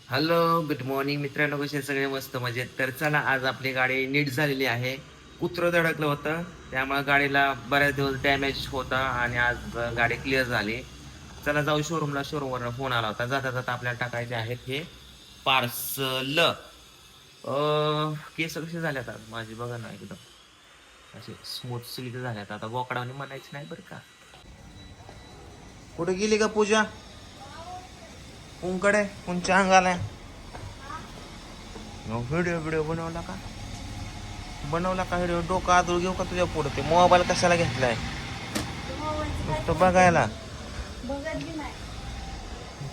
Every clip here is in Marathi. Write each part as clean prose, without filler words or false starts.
हॅलो गुड मॉर्निंग मित्रांनो, कसे सगळे मस्त मजेत. तर चला, आज आपली गाडी नीट झालेली आहे. कुत्रं धडकलं होतं, त्यामुळे गाडीला बऱ्याच दिवस डॅमेज होता आणि आज गाडी क्लिअर झाली. चला जाऊ शोरूमला. शोरूमवरून फोन आला होता. जाता जाता आपल्याला टाकायचे आहेत हे पार्सल. केस कसे झाल्यात आज माझी बघा ना, एकदम असे स्मूथ सिल्क झाल्यात. आता बोकडाने म्हणायचं नाही बरं का. कुठे गेली का पूजा? कुंकडे कुंच्या अंगाला व्हिडिओ व्हिडिओ बनवला का व्हिडिओ? डोकं आदळ घेऊ का तुझ्या पुढे? ते मोबाईल कशाला घेतलाय? नुसतं बघायला.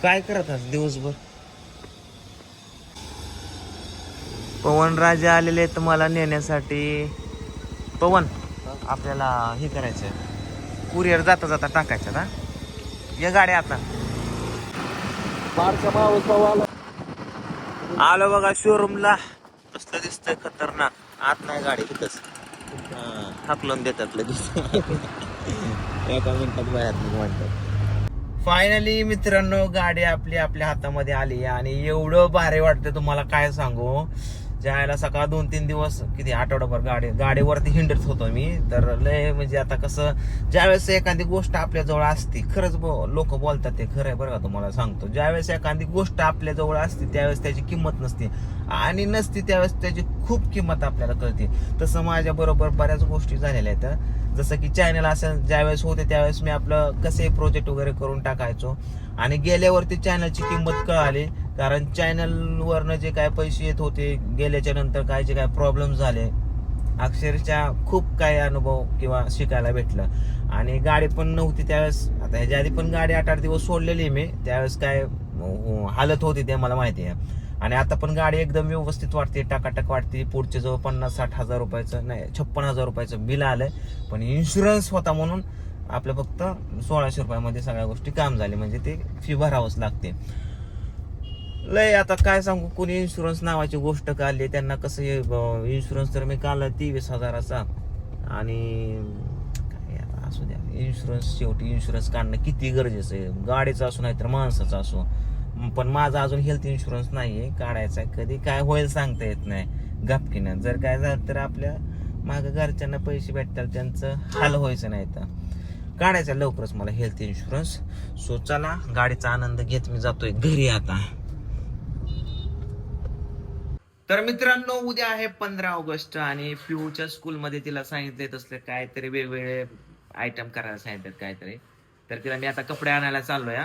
काय करत आज दिवसभर? पवन राजे आलेले तर मला नेण्यासाठी. पवन, आपल्याला हे करायचंय, कुरिअर जाता जाता टाकायचं ना. या गाड्या आता आलो बघा शोरूमला. कसलं दिसतंय खतरनाक. आत नाही गाडी तिथंच हाकलून देतात लगेच. एका मिनिटात बाहेर म्हणतात. फायनली मित्रांनो, गाडी आपली आपल्या हातामध्ये आली आणि एवढं भारी वाटतं तुम्हाला काय सांगू. ज्यावेळेला सकाळ 2-3 दिवस किती आठवडाभर गाडीवरती हिंडत होतो मी. तर लय म्हणजे आता कसं, ज्यावेळेस एखादी गोष्ट आपल्या जवळ असते, खरंच लोक बोलतात ते खरं आहे बरं का. तुम्हाला सांगतो, ज्यावेळेस एखादी गोष्ट आपल्या जवळ असते त्यावेळेस त्याची किंमत नसते, आणि नसती त्यावेळेस त्याची खूप किंमत आपल्याला कळते. तसं माझ्या बरोबर बऱ्याच गोष्टी झालेल्या आहेत. जसं की चॅनल असं ज्यावेळेस होते त्यावेळेस मी आपलं कसे प्रोजेक्ट वगैरे करून टाकायचो, आणि गेल्यावरती चॅनलची किंमत कळाली. कारण चॅनलवरनं जे काय पैसे येत होते, गेल्याच्या नंतर काय जे काय प्रॉब्लेम झाले, अक्षरशः खूप काही अनुभव किंवा शिकायला भेटलं. आणि गाडी पण नव्हती त्यावेळेस. आता ह्याच्या आधी पण गाडी 8-8 दिवस सोडलेली मी, त्यावेळेस काय हालत होती ते मला माहिती आहे. आणि आता पण गाडी एकदम व्यवस्थित वाटते, टाकाटक वाटते. पुढचे जवळ 50-60 हजार रुपयाचं नाही, 56,000 रुपयाचं बिल आलंय. पण इन्शुरन्स होता म्हणून आपलं फक्त 1600 रुपयामध्ये सगळ्या गोष्टी काम झाली. म्हणजे ते फी भरावंच लागते. लय आता काय सांगू, कोणी इन्शुरन्स नावाची गोष्ट काढली, त्यांना कसं इन्शुरन्स तर मी काढला 23,000चा. आणि काय असू द्या, इन्शुरन्स शेवटी इन्शुरन्स काढणं किती गरजेचं आहे. गाडीचा असो नाही तर माणसाचा असो. पण माझा अजून हेल्थ इन्शुरन्स नाहीये, काढायचा आहे. कधी काय होईल सांगता येत नाही गपकीनं. जर काय झालं तर आपल्या मागं घरच्यांना पैसे भेटतात, त्यांचं हाल व्हायचं नाही. तर काढायचा लवकरच मला हेल्थ इन्शुरन्स. सो चला, गाडीचा आनंद घेत मी जातोय घरी आता. तर मित्रांनो, उद्या आहे 15 ऑगस्ट आणि पिऊच्या स्कूलमध्ये तिला सांगितले तसले काहीतरी वेगवेगळे आयटम करायला सांगितले काहीतरी. तर तिला मी आता कपडे आणायला चाललोय.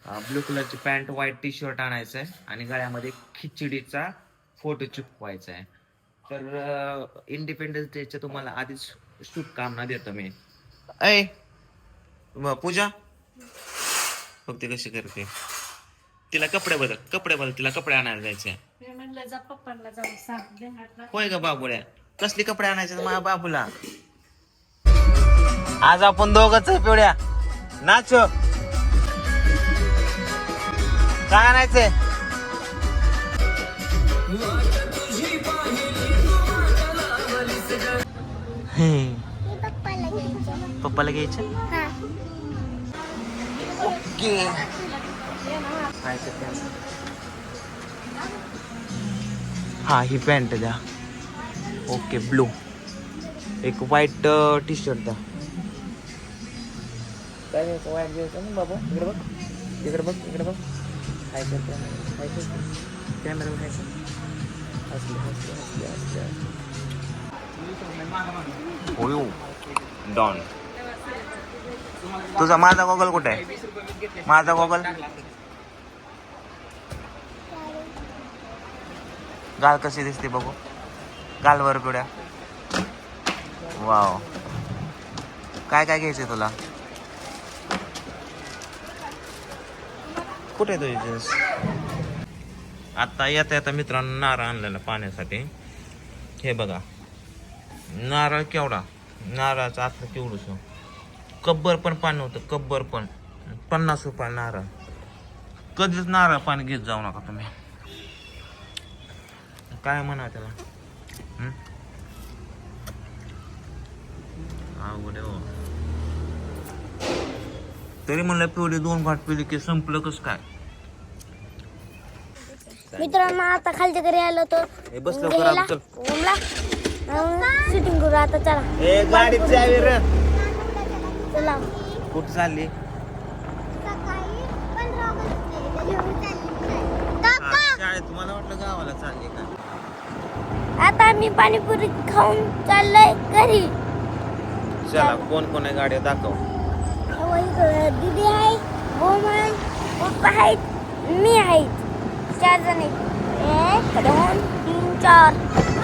ब्लू कलरची पॅन्ट, व्हाईट टी शर्ट आणायचंय आणि गळ्यामध्ये खिचडीचा फोटो चिपवायचा आहे. तर इंडिपेंडन्स डेच्या तुम्हाला आधीच शुभकामना देतो मी. ऐ पूजा, बघ ती कशी करते. तिला कपडे बदल तिला कपडे आणायला जायचे. होय का बाबुड्या? कसली कपडे आणायचे माझ्या बाबूला? आज आपण दोघंच आहे पिवड्या. नाच. काय आणायचंय? पप्पाला घ्यायचं. ओके. हा, ही पॅन्ट द्या. Okay, blue. एक व्हाईट टी शर्ट द्या. काय घ्यायचं? व्हाईट घ्यायचं ना बाबा. इकडे बघ, इकडे बघ, इकडे बघ. काय करतो कॅमेरा घ्यायचं. हो डॉन. तुझा माझा गॉगल कुठे आहे? माझा गॉगल गाल कशी दिसते बघू. गालवर पिवड्या. वाव. काय काय घ्यायचंय तुला? कुठे तुझी जीन्स? आता येता मित्रांनो नारळ आणलेला पाण्यासाठी. हे बघा, नारळ केवढा. नारळाचं आता केवढंच. कब्बर पण पाणी होतं, कब्बर पण. 50 रुपये नारळ. कधीच नारळ पाणी घेत जाऊ नका तुम्ही. काय म्हणा त्याला. अवघड हो. तरी म्हणलं पिवळी 2 घाट पिली की संपलं कस काय. मित्रांनो आता खालच्या घरी आलो तो हे बस लवकर आलो, चल. शूटिंग करू आता चला ए गाडीत चावी रे. चला कुठं चालली? शाळेत मला वाटलं गावाला चालली का. आता आम्ही पाणीपुरी खाऊन चाललोय घरी. चला कोण कोण आहे गाड्या दाखव. दीदी आहे, ओम आहे, पप्पा आहेत, मी आहे. 4 जण आहेत. 1 2 3 4.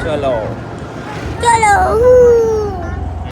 चलो चलो